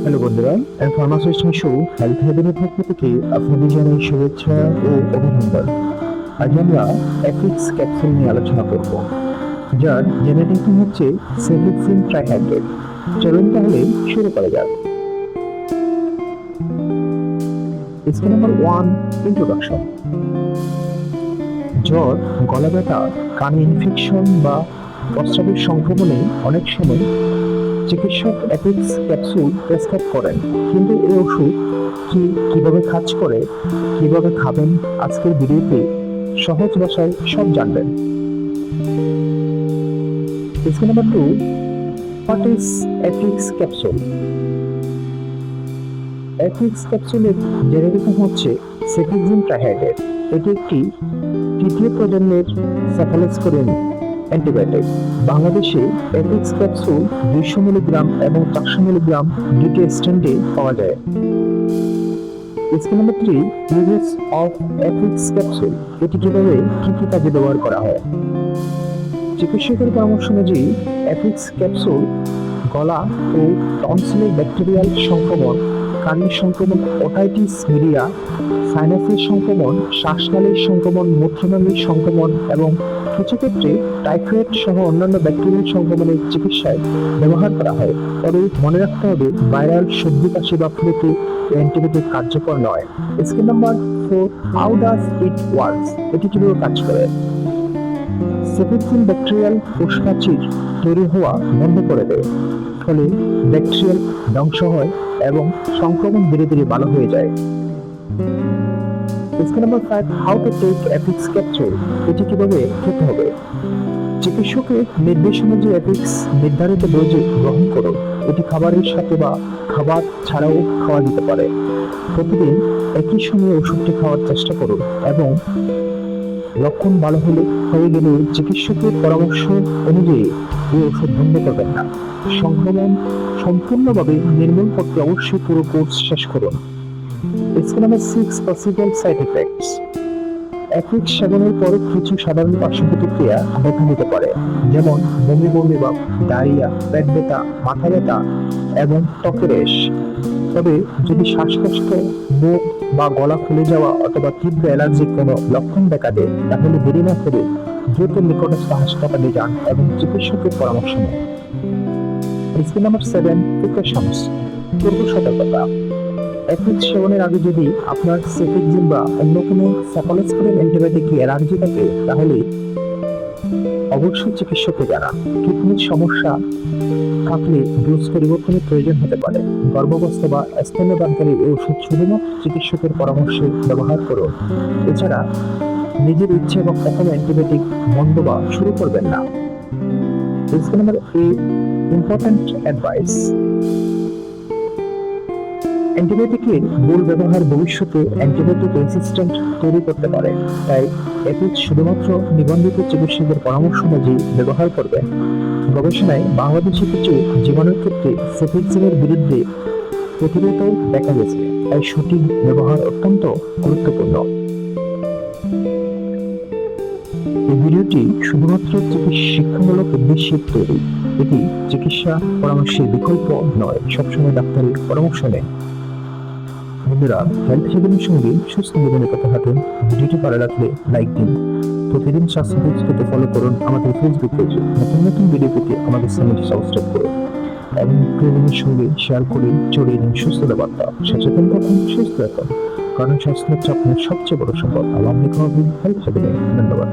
Hello বন্ধুরা, pharmacist Mishu health হেভেনের পক্ষ থেকে আপনাদের জানাই শুভেচ্ছা ও অভিনন্দন। আজ আমরা অ্যাফিক্স ক্যাপসুল নিয়ে আলোচনা করব, যার জেনেটিক হচ্ছে সেফিক্সিন ট্রাইহাইড্রেট। চলুন তাহলে শুরু করা যাক। Step number 1, introduction. জ্বর, গলা ব্যথা, কানে ইনফেকশন বা প্রস্রাবের সংক্রমণে অনেক সময় চিকিৎসক অ্যাফিক্স ক্যাপসুল প্রেসক্রাইব করেন, কিন্তু এই ওষুধ কিভাবে কাজ করে, কিভাবে খাবেন, আজকের ভিডিওতে সহজ ভাষায় সব জানবেন। Step number 2, what is Afix capsule? Afix ক্যাপসুলের জেনেরিক নাম হচ্ছে সেফিক্সিন ট্রাইহাইড্রেট। এটি একটি তৃতীয় প্রজন্মের সেফালোস্পোরিন অ্যান্টিবায়োটিক। বাংলাদেশে অ্যাফিক্স ক্যাপসুল 200 মিলিগ্রাম এবং 400 মিলিগ্রাম দুটি স্ট্যান্ডে পাওয়া যায়। Step number 3, uses of Afix capsule. এটি কিভাবে কি কাজে ব্যবহার করা হয়? চিকিৎসকের পরামর্শ অনুযায়ী অ্যাফিক্স ক্যাপসুল গলা ও টনসিলের ব্যাকটেরিয়াল সংক্রমণ, কানের সংক্রমণ, ওটাইটিস মিডিয়া, সাইনাসের সংক্রমণ, শ্বাসনালীর সংক্রমণ, মূত্রনালীর সংক্রমণ এবং কিছু ক্ষেত্রে টাইফয়েড সহ অন্যান্য ব্যাকটেরিয়াল সংক্রমণের চিকিৎসায় ব্যবহার করা হয়। তবে মনে রাখতে হবে, ভাইরাল, সর্দি, কাশি বা ফ্লুতে অ্যান্টিবায়োটিক কার্যকর নয়। Step number 4, how does it works? এটি কিভাবে কাজ করে? সেফিক্সিন ব্যাকটেরিয়াল কোষপ্রাচীর তৈরি হওয়া বন্ধ করে দেয়, ফলে ব্যাকটেরিয়াল ধ্বংস হয় এবং সংক্রমণ ধীরে ধীরে ভালো হয়ে যায়। Step number 5, how to take Affix capsule. এটি কিভাবে খেতে হবে? চিকিৎসকের নির্দেশ অনুযায়ী অ্যাফিক্স নির্ধারিত ডোজে গ্রহণ করুন। এটি খাবারের সাথে বা খাবার ছাড়াও খাওয়া যেতে পারে। প্রতিদিন একই সময়ে ওষুধটি খাওয়ার চেষ্টা করুন এবং লক্ষণ ভালো হয়ে গেলে চিকিৎসকের পরামর্শ অনুযায়ী এই ওষুধ বন্ধ করবেন না। সংক্রমণ সম্পূর্ণভাবে নির্মূল করতে অবশ্যই পুরো কোর্স শেষ করুন। Step number 6, possible side effects. Affix সেবনের পর কিছু সাধারণ পার্শ্ব প্রতিক্রিয়া দেখা দিতে পারে, যেমন বমি বমি ভাব, ডায়রিয়া, পেট ব্যথা, মাথা ব্যথা এবং ত্বকের র্যাশ। তবে যদি শ্বাসকষ্ট, মুখ বা গলা ফুলে যাওয়া অথবা তীব্র অ্যালার্জির কোনো লক্ষণ দেখা দেয়, তাহলে দেরি না করে দ্রুত নিকটস্থ হাসপাতালে যান এবং চিকিৎসকের পরামর্শ নিন। স্টেপ নাম্বার 7, প্রিকশনস, পূর্ব সতর্কতা। অ্যাফিক্স সেবনের আগে যদি আপনার সেফিক্সিন বা অন্য কোনো সেফালোস্পোরিন অ্যান্টিবায়োটিক অ্যালার্জি থাকে, তাহলে অবশ্যই চিকিৎসককে জানান। কিডনির সমস্যা থাকলে ডোজ পরিবর্তনের প্রয়োজন হতে পারে। গর্ভাবস্থা বা স্তন্যদানকারী এই ওষুধ শুধুমাত্র চিকিৎসকের পরামর্শে ব্যবহার করুন। এছাড়া নিজের ইচ্ছে এবং কখনো অ্যান্টিবায়োটিক বন্ধ বা শুরু করবেন না। Step number 8, important advice. অ্যান্টিবায়োটিকের ভুল ব্যবহার ভবিষ্যতে অ্যান্টিবায়োটিক রেসিস্ট্যান্ট তৈরি করতে পারে, তাই অ্যাফিক্স শুধুমাত্র নিবন্ধিত চিকিৎসকের পরামর্শ অনুযায়ী ব্যবহার করবেন। গবেষণায় বাংলাদেশে কিছু জীবাণুর ক্ষেত্রে সেফিক্সিনের বিরুদ্ধে প্রতিরোধও দেখা গেছে, তাই সঠিক ব্যবহার অত্যন্ত গুরুত্বপূর্ণ। এই ভিডিওটি শুধুমাত্র শিক্ষামূলক উদ্দেশ্যে তৈরি। এটি চিকিৎসা পরামর্শের বিকল্প নয়। সবসময় ডাক্তারের পরামর্শ নেন। বন্ধুরা, হেলথ সেভেনের সঙ্গে সুস্থ জীবনে কথা হাঁটুন। ভিডিওটি ভালো লাগলে লাইক দিন। প্রতিদিন স্বাস্থ্য টিপস পেতে ফলো করুন আমাদের ফেসবুক পেজে। নতুন নতুন ভিডিও পেতে আমাদের চ্যানেলটি সাবস্ক্রাইব করুন এবং প্রিয়জনের সঙ্গে শেয়ার করে ছড়িয়ে দিন সুস্থতা বার্তা। সচেতন থাকুন, সুস্থ থাকুন, কারণ স্বাস্থ্য হচ্ছে আপনার সবচেয়ে বড় সম্পদ। আল্লাহ হেলথ সেভেনে। ধন্যবাদ।